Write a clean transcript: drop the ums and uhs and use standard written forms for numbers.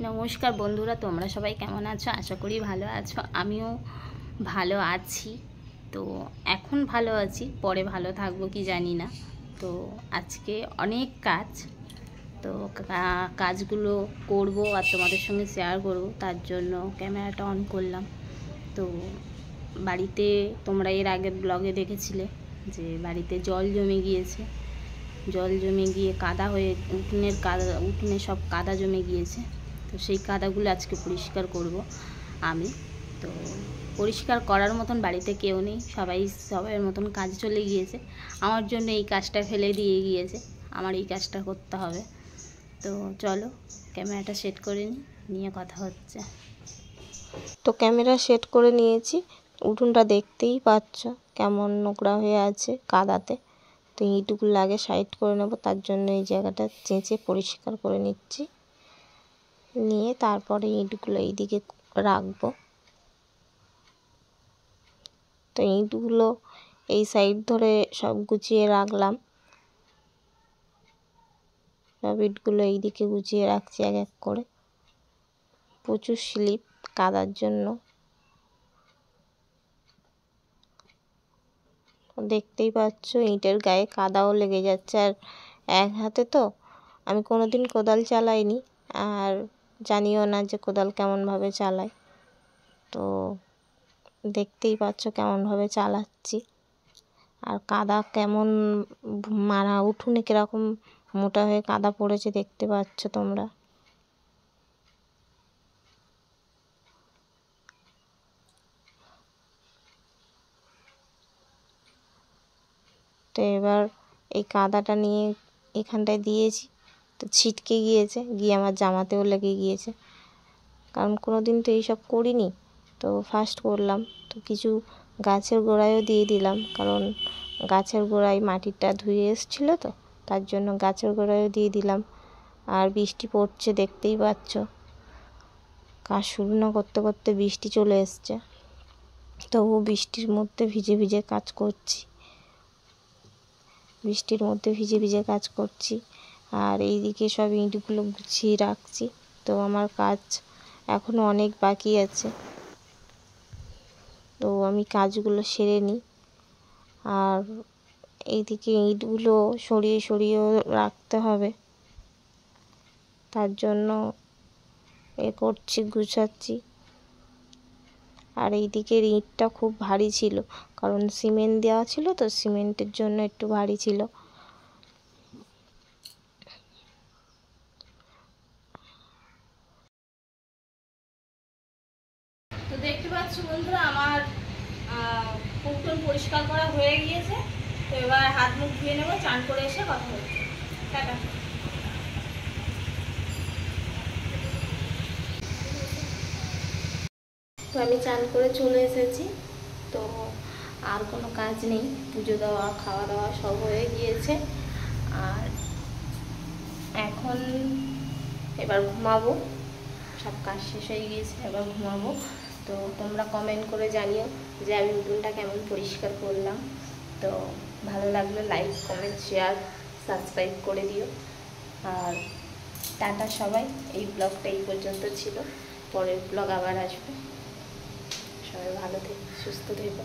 নমস্কার বন্ধুরা, তোমরা সবাই কেমন আছো? আশা করি ভালো আছো। আমিও ভালো আছি। তো এখন ভালো আছি, পরে ভালো থাকবো কি জানি না। তো আজকে অনেক কাজ, তো কাজগুলো করব আর তোমাদের সঙ্গে শেয়ার করব, তার জন্য ক্যামেরাটা অন করলাম। তো বাড়িতে তোমরা এর আগের ব্লগে দেখেছিলে যে বাড়িতে জল জমে গিয়েছে। জল জমে গিয়ে কাদা হয়ে উঠোনে সব কাদা জমে গিয়েছে। তো সেই কাদাগুলো আজকে পরিষ্কার করব আমি। তো পরিষ্কার করার মতন বাড়িতে কেউ নেই, সবাইয়ের মতন কাজ চলে গিয়েছে। আমার জন্য এই কাজটা ফেলে দিয়ে গিয়েছে, আমার এই কাজটা করতে হবে। তো চলো ক্যামেরাটা সেট করে নিয়ে কথা হচ্ছে। তো ক্যামেরা সেট করে নিয়েছি। উঠোনটা দেখতেই পাচ্ছ কেমন নোংরা হয়ে আছে কাদাতে। তো এইটুকুলো আগে সাইড করে নেব, তার জন্য এই জায়গাটা চেঁচে পরিষ্কার করে নিচ্ছি। নিয়ে তারপরে ইঁটগুলো এইদিকে রাখবো। তো ইঁটগুলো এই সাইড ধরে সব গুছিয়ে রাখলাম। সব ইঁটগুলো এইদিকে গুছিয়ে রাখছি এক এক করে। প্রচুর স্লিপ কাদার জন্য, দেখতেই পাচ্ছ ইঁটের গায়ে কাদাও লেগে যাচ্ছে। আর এক হাতে তো আমি কোনোদিন কোদাল চালাইনি, আর জানিও না যে কোদাল কেমনভাবে চালায়। তো দেখতেই পাচ্ছ কেমনভাবে চালাচ্ছি। আর কাদা কেমন মারা, উঠোনে কীরকম মোটা হয়ে কাদা পড়েছে দেখতে পাচ্ছ তোমরা। তো এবার এই কাদাটা নিয়ে এখানটায় দিয়েছি, তো ছিটকে গিয়েছে, গিয়ে আমার জামাতেও লেগে গিয়েছে। কারণ কোনো দিন তো এইসব করিনি, তো ফার্স্ট করলাম। তো কিছু গাছের গোড়ায়ও দিয়ে দিলাম, কারণ গাছের গোড়ায় মাটিটা ধুয়ে এসেছিলো, তো তার জন্য গাছের গোড়ায়ও দিয়ে দিলাম। আর বৃষ্টি পড়ছে দেখতেই পাচ্ছ, কাজ শুরু না করতে করতে বৃষ্টি চলে এসছে। তবু বৃষ্টির মধ্যে ভিজে ভিজে কাজ করছি, বৃষ্টির মধ্যে ভিজে ভিজে কাজ করছি। আর এইদিকে সব ইঁটগুলো গুছিয়ে রাখছি। তো আমার কাজ এখনও অনেক বাকি আছে, তো আমি কাজগুলো সেরে নিই। আর এইদিকে ইঁটগুলো সরিয়ে সরিয়েও রাখতে হবে, তার জন্য করছি, গুছাচ্ছি। আর এইদিকের ইঁটটা খুব ভারী ছিল, কারণ সিমেন্ট দেওয়া ছিল, তো সিমেন্টের জন্য একটু ভারী ছিল। তো দেখতে পাচ্ছ বন্ধুরা, আমার উঠোন পরিষ্কার করা হয়ে গিয়েছে। তো এবার হাত মুখ ধুয়ে নেবো, চান করে এসে কথা হচ্ছে। টাটা। তো আমি চান করে চলে এসেছি। তো আর কোনো কাজ নেই, পুজো দেওয়া খাওয়া দাওয়া সব হয়ে গিয়েছে। আর এখন এবার ঘুমাবো, সব কাজ শেষ হয়ে গিয়েছে, এবার ঘুমাবো। তো তোমরা কমেন্ট করে জানিও যে আমি উঠোনটা কেমন পরিষ্কার করলাম। তো ভালো লাগলে লাইক কমেন্ট শেয়ার সাবস্ক্রাইব করে দিও। আর টাটা সবাই, এই ব্লগটা এই পর্যন্ত ছিল, পরের ব্লগ আবার আসবে। সবাই ভালো থেকো, সুস্থ থেকো।